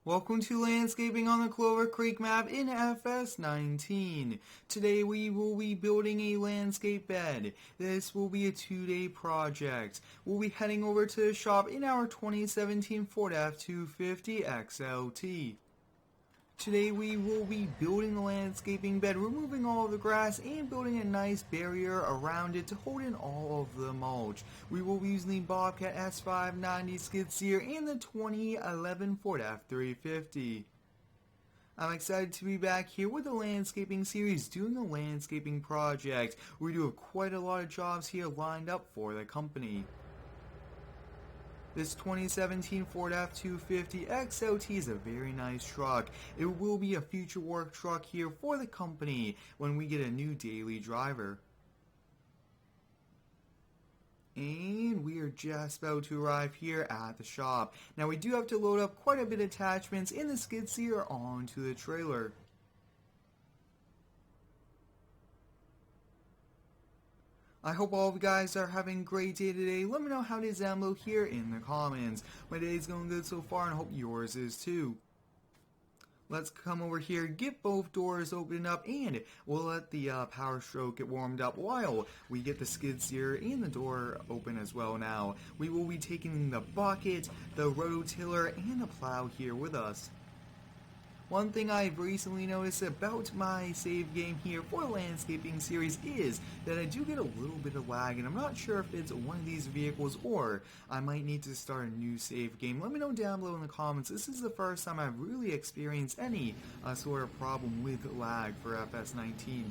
Welcome to Landscaping on the Clover Creek map in FS19. Today we will be building a landscape bed. This will be a 2-day project. We'll be heading over to the shop in our 2017 Ford F350 XLT. Today we will be building the landscaping bed, removing all of the grass and building a nice barrier around it to hold in all of the mulch. We will be using the Bobcat S590 skid steer and the 2011 Ford F350. I'm excited to be back here with the landscaping series, doing a landscaping project. We do have quite a lot of jobs here lined up for the company. This 2017 Ford F350 XLT is a very nice truck. It will be a future work truck here for the company when we get a new daily driver. And we are just about to arrive here at the shop. Now we do have to load up quite a bit of attachments in the skid steer onto the trailer. I hope all of you guys are having a great day today. Let me know how it is down below here in the comments. My day is going good so far and I hope yours is too. Let's come over here, get both doors opened up, and we'll let the power stroke get warmed up while we get the skid steer and the door open as well now. We will be taking the bucket, the rototiller, and the plow here with us. One thing I've recently noticed about my save game here for the landscaping series is that I do get a little bit of lag, and I'm not sure if it's one of these vehicles or I might need to start a new save game. Let me know down below in the comments. This is the first time I've really experienced any sort of problem with lag for FS19.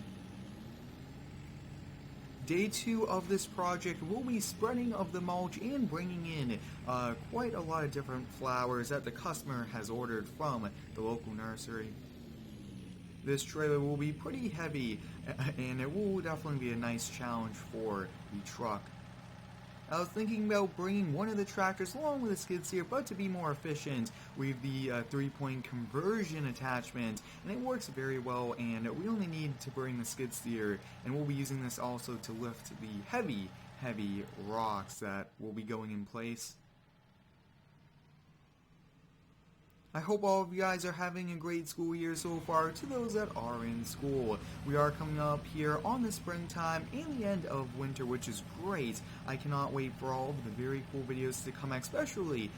Day 2 of this project will be spreading of the mulch and bringing in quite a lot of different flowers that the customer has ordered from the local nursery. This trailer will be pretty heavy and it will definitely be a nice challenge for the truck. I was thinking about bringing one of the tractors along with the skid steer, but to be more efficient, we have the 3-point conversion attachment, and it works very well, and we only need to bring the skid steer, and we'll be using this also to lift the heavy rocks that will be going in place. I hope all of you guys are having a great school year so far. To those that are in school, we are coming up here on the springtime and the end of winter, which is great. I cannot wait for all of the very cool videos to come, especially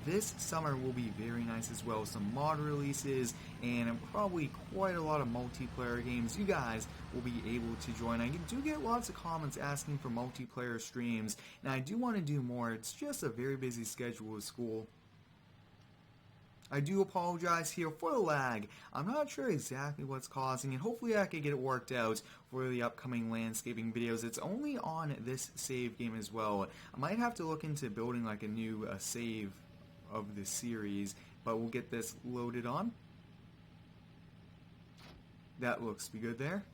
this summer will be very nice as well. Some mod releases and probably quite a lot of multiplayer games you guys will be able to join. I do get lots of comments asking for multiplayer streams, and I do want to do more. It's just a very busy schedule with school. I do apologize here for the lag. I'm not sure exactly what's causing it. Hopefully I can get it worked out for the upcoming landscaping videos. It's only on this save game as well. I might have to look into building like a new save of the series, but we'll get this loaded on. That looks to be good there.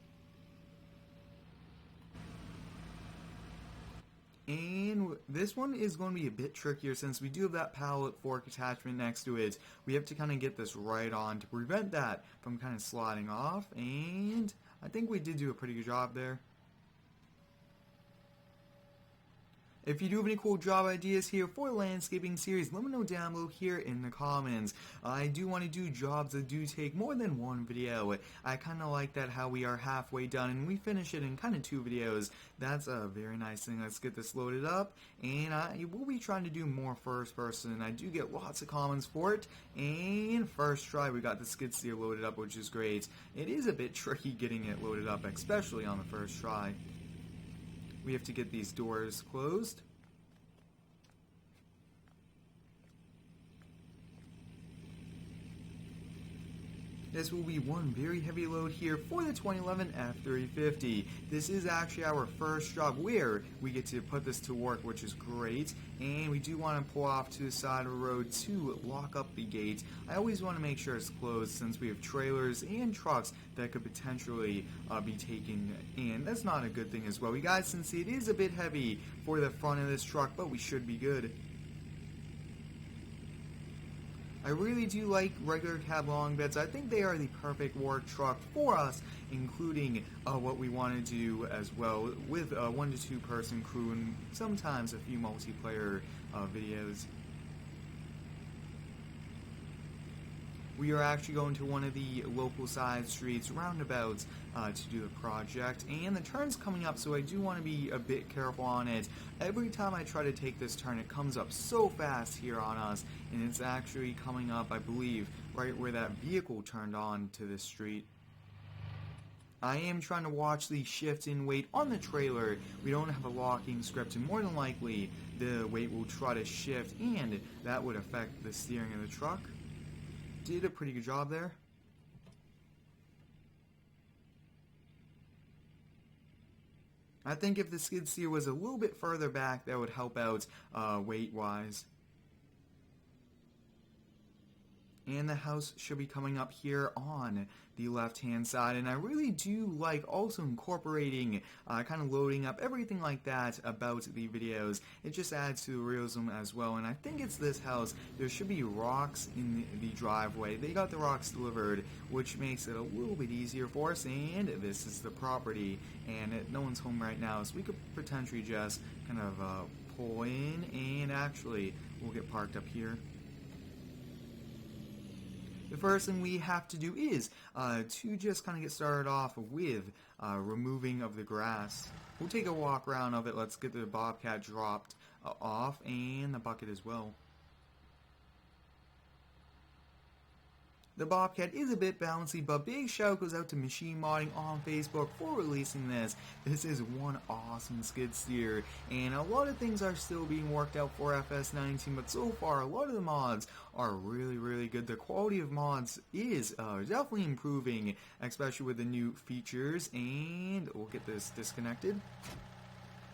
And this one is going to be a bit trickier since we do have that pallet fork attachment next to it. We have to kind of get this right on to prevent that from kind of sliding off, and I think we did do a pretty good job there. If you do have any cool job ideas here for the landscaping series, let me know down below here in the comments. I do want to do jobs that do take more than one video. I kind of like that how we are halfway done and we finish it in kind of 2 videos. That's a very nice thing. Let's get this loaded up, and I will be trying to do more first person. I do get lots of comments for it, and first try we got the skid steer loaded up, which is great. It is a bit tricky getting it loaded up, especially on the first try. We have to get these doors closed. This will be one very heavy load here for the 2011 F350. This is actually our first job where we get to put this to work, which is great. And we do want to pull off to the side of the road to lock up the gate. I always want to make sure it's closed since we have trailers and trucks that could potentially be taken in. That's not a good thing as well. You guys can see it is a bit heavy for the front of this truck, but we should be good. I really do like regular cab long beds. I think they are the perfect work truck for us, including what we want to do as well with a 1 to 2 person crew and sometimes a few multiplayer videos. we are actually going to one of the local side streets, roundabouts, to do the project, and the turn's coming up, so I do want to be a bit careful on it. Every time I try to take this turn, it comes up so fast here on us, and it's actually coming up, I believe, right where that vehicle turned on to this street. I am trying to watch the shift in weight on the trailer. We don't have a locking script, and more than likely the weight will try to shift, and that would affect the steering of the truck. Did a pretty good job there. I think if the skid steer was a little bit further back, that would help out weight-wise. And the house should be coming up here on the left-hand side, and I really do like also incorporating, kind of loading up everything like that about the videos. It just adds to the realism as well, and I think it's this house. There should be rocks in the driveway. They got the rocks delivered, which makes it a little bit easier for us, and this is the property, and no one's home right now, so we could potentially just kind of pull in, and actually we'll get parked up here. The first thing we have to do is to just kind of get started off with removing of the grass. We'll take a walk around of it. Let's get the Bobcat dropped off, and the bucket as well. The Bobcat is a bit bouncy, but big shout goes out to Machine Modding on Facebook for releasing this. This is one awesome skid steer, and a lot of things are still being worked out for FS19, but so far a lot of the mods are really good. The quality of mods is definitely improving, especially with the new features, and we'll get this disconnected.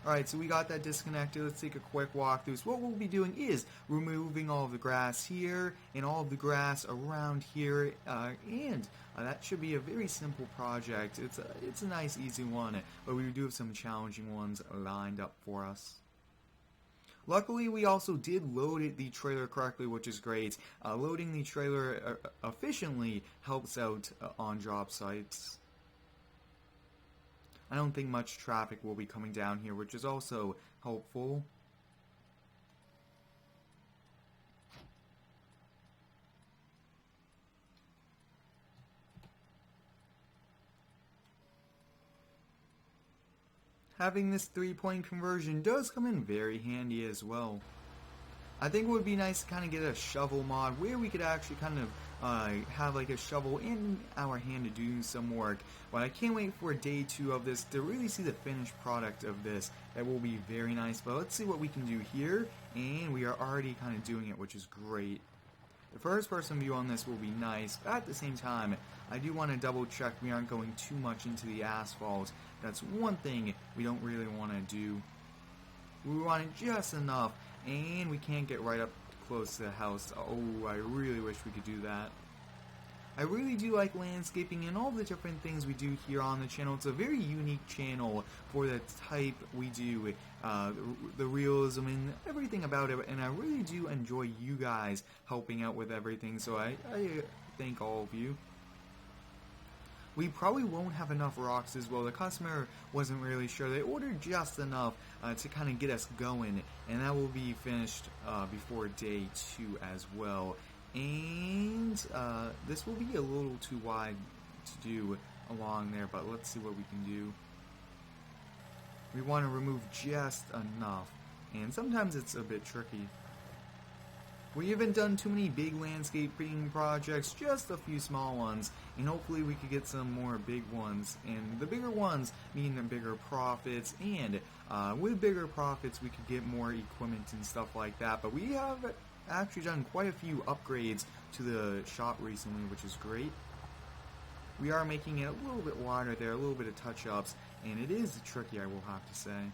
Alright, so we got that disconnected. Let's take a quick walkthrough. So what we'll be doing is removing all of the grass here and all of the grass around here, and that should be a very simple project. It's a nice, easy one, but we do have some challenging ones lined up for us. Luckily, we also did load the trailer correctly, which is great. Loading the trailer efficiently helps out on job sites. I don't think much traffic will be coming down here, which is also helpful. Having this 3-point conversion does come in very handy as well. I think it would be nice to kind of get a shovel mod where we could actually kind of have like a shovel in our hand to do some work. But I can't wait for day 2 of this to really see the finished product of this. That will be very nice. But let's see what we can do here, and we are already kind of doing it, which is great. The first person view on this will be nice, but at the same time, I do want to double check we aren't going too much into the asphalt. That's one thing we don't really want to do. We want it just enough, and we can't get right up close to the house. Oh, I really wish we could do that. I really do like landscaping and all the different things we do here on the channel. It's a very unique channel for the type we do, the realism and everything about it, and I really do enjoy you guys helping out with everything, so I thank all of you. We probably won't have enough rocks as well. The customer wasn't really sure. They ordered just enough to kind of get us going, and that will be finished before day 2 as well. And this will be a little too wide to do along there, but let's see what we can do. We want to remove just enough, and sometimes it's a bit tricky. We haven't done too many big landscaping projects, just a few small ones, and hopefully we could get some more big ones. And the bigger ones mean the bigger profits, and with bigger profits we could get more equipment and stuff like that. But we have actually done quite a few upgrades to the shop recently, which is great. We are making it a little bit wider there, a little bit of touch-ups, and it is tricky, I will have to say.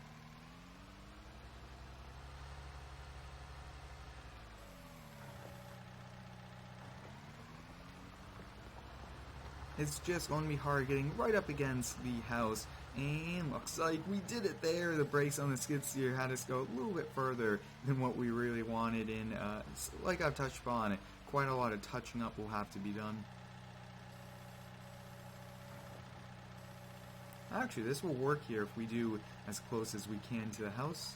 It's just going to be hard getting right up against the house, and looks like we did it there. The brakes on the skid steer had us go a little bit further than what we really wanted, and like I've touched upon, quite a lot of touching up will have to be done. Actually, this will work here if we do as close as we can to the house.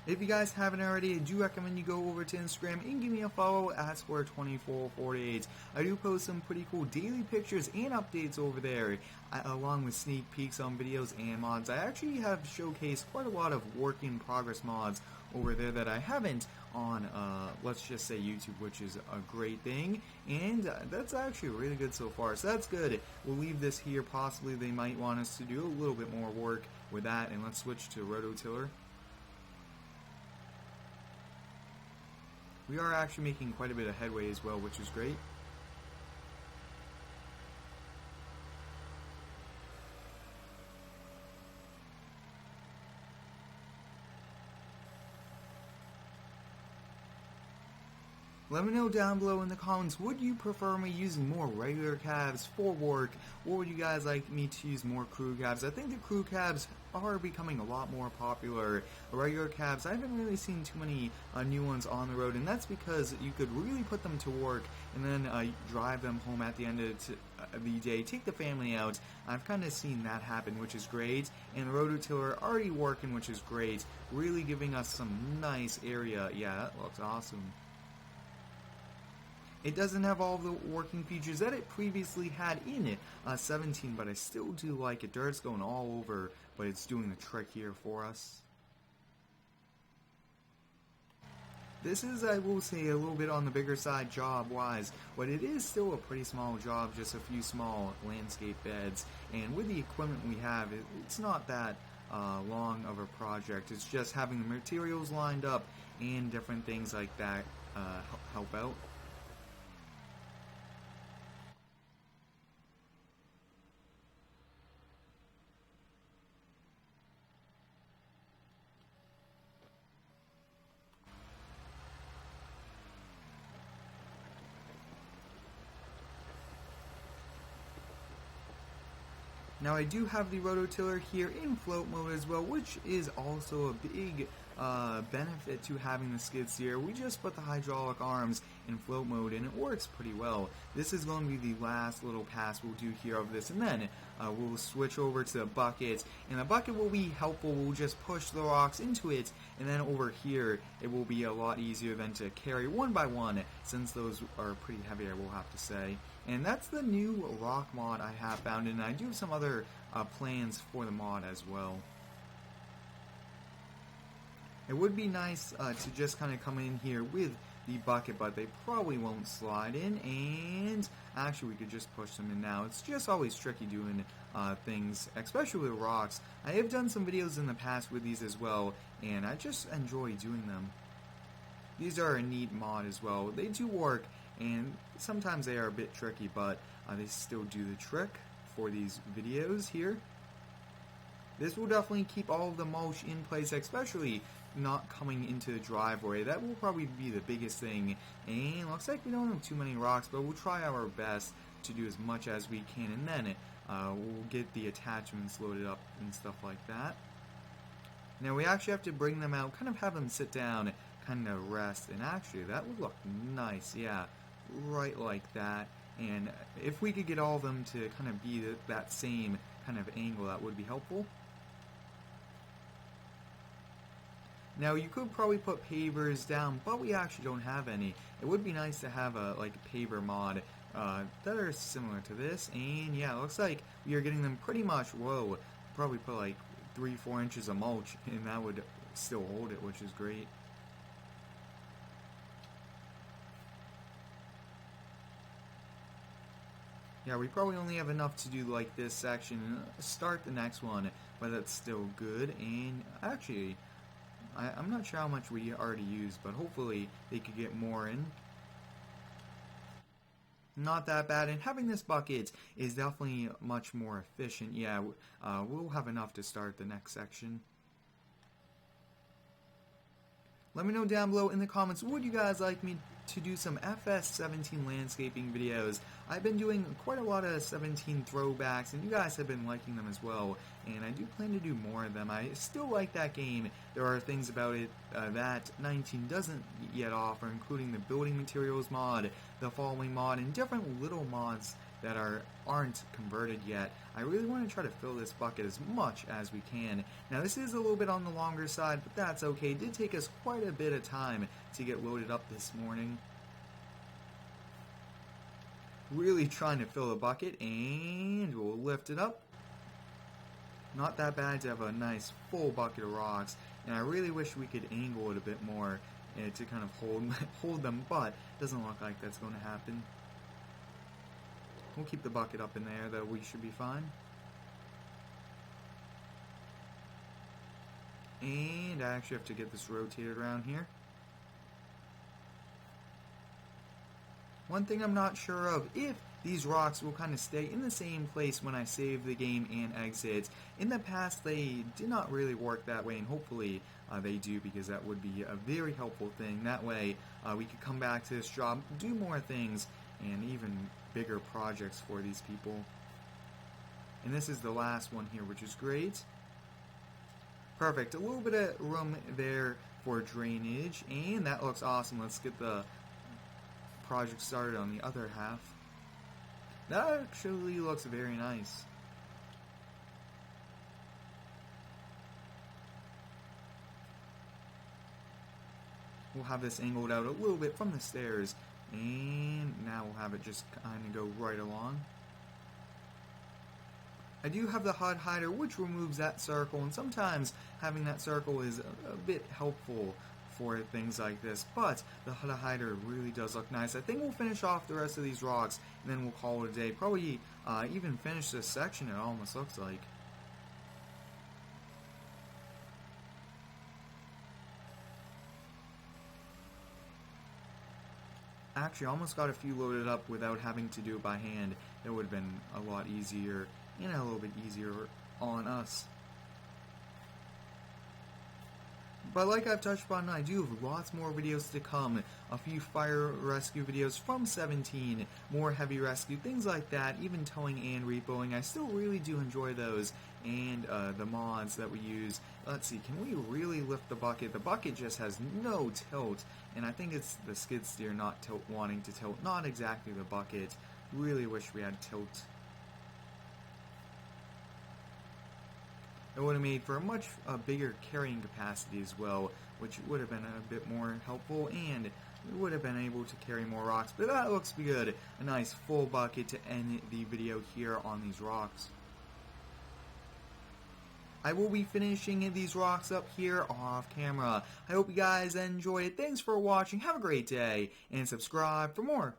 If you guys haven't already, I do recommend you go over to Instagram and give me a follow at Square2448. I do post some pretty cool daily pictures and updates over there, along with sneak peeks on videos and mods. I actually have showcased quite a lot of work in progress mods over there that I haven't on, let's just say YouTube, which is a great thing, and that's actually really good so far, so that's good. We'll leave this here. Possibly they might want us to do a little bit more work with that, and let's switch to rototiller. We are actually making quite a bit of headway as well, which is great. Let me know down below in the comments, would you prefer me using more regular cabs for work, or would you guys like me to use more crew cabs? I think the crew cabs are becoming a lot more popular. Regular cabs, I haven't really seen too many new ones on the road, and that's because you could really put them to work and then drive them home at the end of the day, take the family out. I've kind of seen that happen, which is great, and the rototiller already working, which is great, really giving us some nice area. Yeah, that looks awesome. It doesn't have all the working features that it previously had in it, 17, but I still do like it. Dirt's going all over, but it's doing the trick here for us. This is, I will say, a little bit on the bigger side job-wise, but it is still a pretty small job, just a few small landscape beds, and with the equipment we have, it's not that long of a project. It's just having the materials lined up and different things like that help out. Now I do have the rototiller here in float mode as well, which is also a big benefit to having the skid steer. We just put the hydraulic arms in float mode and it works pretty well. This is going to be the last little pass we'll do here of this, and then we'll switch over to the bucket, and the bucket will be helpful. We'll just push the rocks into it, and then over here it will be a lot easier than to carry one by one, since those are pretty heavy, I will have to say. And that's the new rock mod I have found, and I do have some other plans for the mod as well. It would be nice to just kind of come in here with the bucket, but they probably won't slide in, and actually we could just push them in now. It's just always tricky doing things, especially with rocks. I have done some videos in the past with these as well, and I just enjoy doing them. These are a neat mod as well. They do work, and sometimes they are a bit tricky, but they still do the trick for these videos here. This will definitely keep all of the mulch in place, especially not coming into the driveway. That will probably be the biggest thing. And looks like we don't have too many rocks, but we'll try our best to do as much as we can, and then we'll get the attachments loaded up and stuff like that. Now we actually have to bring them out, kind of have them sit down, kind of rest, and actually that would look nice, yeah, right like that. And if we could get all of them to kind of be that same kind of angle, that would be helpful. Now you could probably put pavers down, but we actually don't have any. It would be nice to have a paver mod that are similar to this, and yeah, it looks like we are getting them pretty much low. Probably put like 3-4 inches of mulch, and that would still hold it, which is great. Yeah, we probably only have enough to do like this section and start the next one, but that's still good. And actually, I'm not sure how much we already used, but hopefully they could get more in. Not that bad, and having this bucket is definitely much more efficient. Yeah, we'll have enough to start the next section. Let me know down below in the comments, would you guys like me to do some FS19 landscaping videos. I've been doing quite a lot of 17 throwbacks, and you guys have been liking them as well, and I do plan to do more of them. I still like that game. There are things about it that 19 doesn't yet offer, including the building materials mod, the following mod, and different little mods that aren't converted yet. I really want to try to fill this bucket as much as we can. Now this is a little bit on the longer side, but that's okay. It did take us quite a bit of time to get loaded up this morning. Really trying to fill the bucket, and we'll lift it up. Not that bad to have a nice full bucket of rocks, and I really wish we could angle it a bit more to kind of hold them, but it doesn't look like that's going to happen. We'll keep the bucket up in there, though. We should be fine. And I actually have to get this rotated around here. One thing I'm not sure of, if these rocks will kind of stay in the same place when I save the game and exit. In the past, they did not really work that way, and hopefully they do, because that would be a very helpful thing. That way, we could come back to this job, do more things, and even bigger projects for these people. And this is the last one here, which is great. Perfect. A little bit of room there for drainage, and that looks awesome. Let's get the project started on the other half. That actually looks very nice. We'll have this angled out a little bit from the stairs, and now we'll have it just kind of go right along. I do have the HUD hider, which removes that circle, and sometimes having that circle is a bit helpful for things like this, but the HUD hider really does look nice. I think we'll finish off the rest of these rocks, and then we'll call it a day. Probably even finish this section, it almost looks like. Actually, I almost got a few loaded up without having to do it by hand. It would have been a lot easier, and a little bit easier on us. But like I've touched upon, I do have lots more videos to come. A few fire rescue videos from 17, more heavy rescue, things like that, even towing and repoing. I still really do enjoy those, and the mods that we use. Let's see, can we really lift the bucket? The bucket just has no tilt, and I think it's the skid steer not wanting to tilt, not exactly the bucket. Really wish we had tilt. It would have made for a much bigger carrying capacity as well, which would have been a bit more helpful, and we would have been able to carry more rocks. But that looks good. A nice full bucket to end the video here on these rocks. I will be finishing these rocks up here off camera. I hope you guys enjoyed it. Thanks for watching. Have a great day, and subscribe for more.